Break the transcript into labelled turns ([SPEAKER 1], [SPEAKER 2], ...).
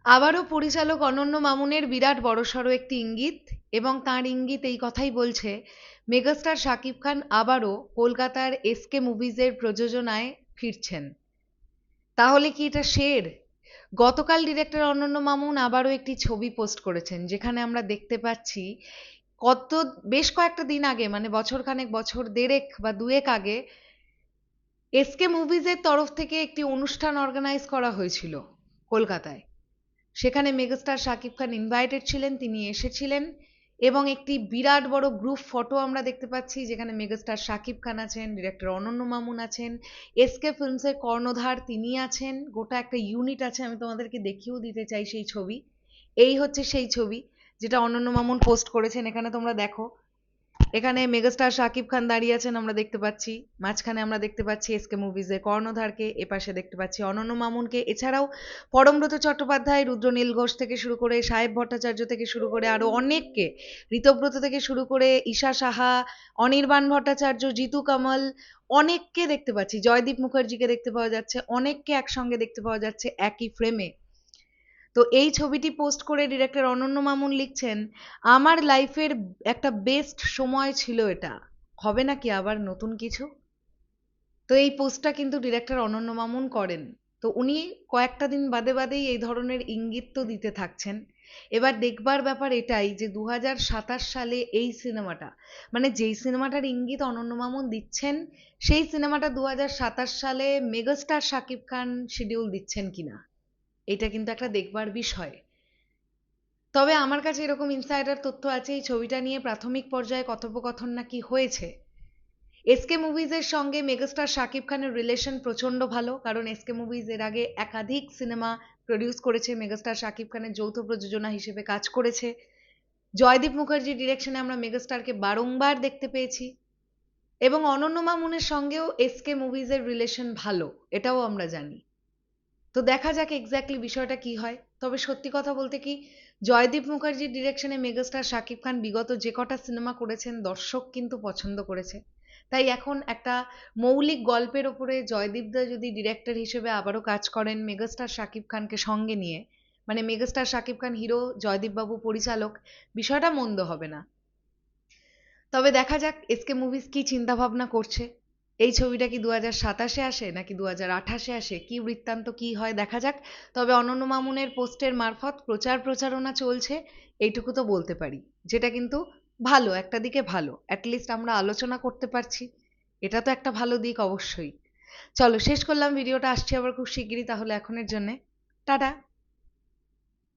[SPEAKER 1] আবারও পরিচালক অনন্য মামুনের বিরাট বড়সড় একটি ইঙ্গিত, এবং তার ইঙ্গিত এই কথাই বলছে, মেগাস্টার শাকিব খান আবারও কলকাতার এসকে মুভিজের প্রযোজনায় ফিরছেন। তাহলে কি এটা শের? গতকাল ডিরেক্টর অনন্য মামুন আবারও একটি ছবি পোস্ট করেছেন, যেখানে আমরা দেখতে পাচ্ছি কত বেশ কয়েকটা দিন আগে, মানে বছরখানেক, বছর দেড়েক বা দুয়েক আগে, এসকে মুভিজের তরফ থেকে একটি অনুষ্ঠান অর্গানাইজ করা হয়েছিল কলকাতায়। সেখানে মেগাস্টার শাকিব খান ইনভাইটেড ছিলেন, তিনি এসেছিলেন, এবং একটি বিরাট বড় গ্রুপ ফটো আমরা দেখতে পাচ্ছি, যেখানে মেগাস্টার শাকিব খান আছেন, ডিরেক্টর অনন্য মামুন আছেন, এসকে ফিল্মসের কর্ণধার তিনি আছেন, গোটা একটা ইউনিট আছে। আমি তোমাদেরকে দেখিয়েও দিতে চাই সেই ছবি। এই হচ্ছে সেই ছবি যেটা অনন্য মামুন পোস্ট করেছেন। এখানে তোমরা দেখো, এখানে মেগাস্টার শাকিব খান দাঁড়িয়ে আছেন আমরা দেখতে পাচ্ছি, মাঝখানে আমরা দেখতে পাচ্ছি এসকে মুভিজের কর্ণধারকে, এপাশে দেখতে পাচ্ছি অনন্য মামুনকে, এছাড়াও পরমব্রত চট্টোপাধ্যায়, রুদ্রনীল ঘোষ থেকে শুরু করে, সাহেব ভট্টাচার্য থেকে শুরু করে আরো অনেককে, ঋতব্রত থেকে শুরু করে ঈশা সাহা, অনির্বাণ ভট্টাচার্য, জিতু কমল, অনেককে দেখতে পাচ্ছি, জয়দীপ মুখার্জিকে দেখতে পাওয়া যাচ্ছে, অনেককে একসঙ্গে দেখতে পাওয়া যাচ্ছে একই ফ্রেমে। তো এই ছবিটি পোস্ট করে ডিরেক্টর অনন্য মামুন লিখছেন, আমার লাইফের একটা বেস্ট সময় ছিল এটা, হবে নাকি আবার নতুন কিছু? তো এই পোস্টটা কিন্তু ডিরেক্টর অনন্য মামুন করেন। তো উনি কয়েকটা দিন বাদে বাদেই এই ধরনের ইঙ্গিত তো দিতে থাকছেন। এবার দেখবার ব্যাপার এটাই যে 2027 সালে এই সিনেমাটা, মানে যেই সিনেমাটার ইঙ্গিত অনন্য মামুন দিচ্ছেন, সেই সিনেমাটা 2027 সালে মেগাস্টার শাকিব খান শিডিউল দিচ্ছেন কিনা, এটা কিন্তু একটা দেখবার বিষয়। তবে আমার কাছে এরকম ইনসাইডার তথ্য আছে, এই ছবিটা নিয়ে প্রাথমিক পর্যায়ে কথোপকথন নাকি হয়েছে। এসকে মুভিজের সঙ্গে মেগাস্টার শাকিব খানের রিলেশন প্রচন্ড ভালো, কারণ এসকে মুভিজ এর আগে একাধিক সিনেমা প্রডিউস করেছে, মেগাস্টার শাকিব খানের যৌথ প্রযোজনা হিসেবে কাজ করেছে। জয়দীপ মুখার্জি ডিরেকশনে আমরা মেগাস্টারকে বারংবার দেখতে পেয়েছি, এবং অনন্য মামুনের সঙ্গেও এসকে মুভিজের রিলেশন ভালো, এটাও আমরা জানি। তো দেখা যাক এক্স্যাক্টলি বিষয়টা কি হয়। তবে সত্যি কথা বলতে কি, জয়দীপ মুখার্জির ডিরেকশনে মেগাস্টার শাকিব খান বিগত যে কটা সিনেমা করেছেন দর্শক কিন্তু পছন্দ করেছে। তাই এখন একটা মৌলিক গল্পের ওপরে জয়দীপদা যদি ডিরেক্টর হিসেবে আবারও কাজ করেন মেগাস্টার শাকিব খানকে সঙ্গে নিয়ে, মানে মেগাস্টার শাকিব খান হিরো, জয়দীপ বাবু পরিচালক, বিষয়টা মন্দ হবে না। তবে দেখা যাক এসকে মুভিজ কি চিন্তা ভাবনা করছে। এই ছবিটা কি 2027-এ আসে নাকি 2028-এ আসে, কি বৃত্তান্ত কি হয় দেখা যাক। তবে অনন্য মামুনের পোস্টের মারফত প্রচারণা চলছে, এইটুকু তো বলতে পারি, যেটা কিন্তু ভালো, একটা দিকে ভালো, অ্যাটলিস্ট আমরা আলোচনা করতে পারছি, এটা তো একটা ভালো দিক অবশ্যই। চলো শেষ করলাম ভিডিওটা, আসছি আবার খুব শিগগিরই, তাহলে এখনের জন্যে টাটা।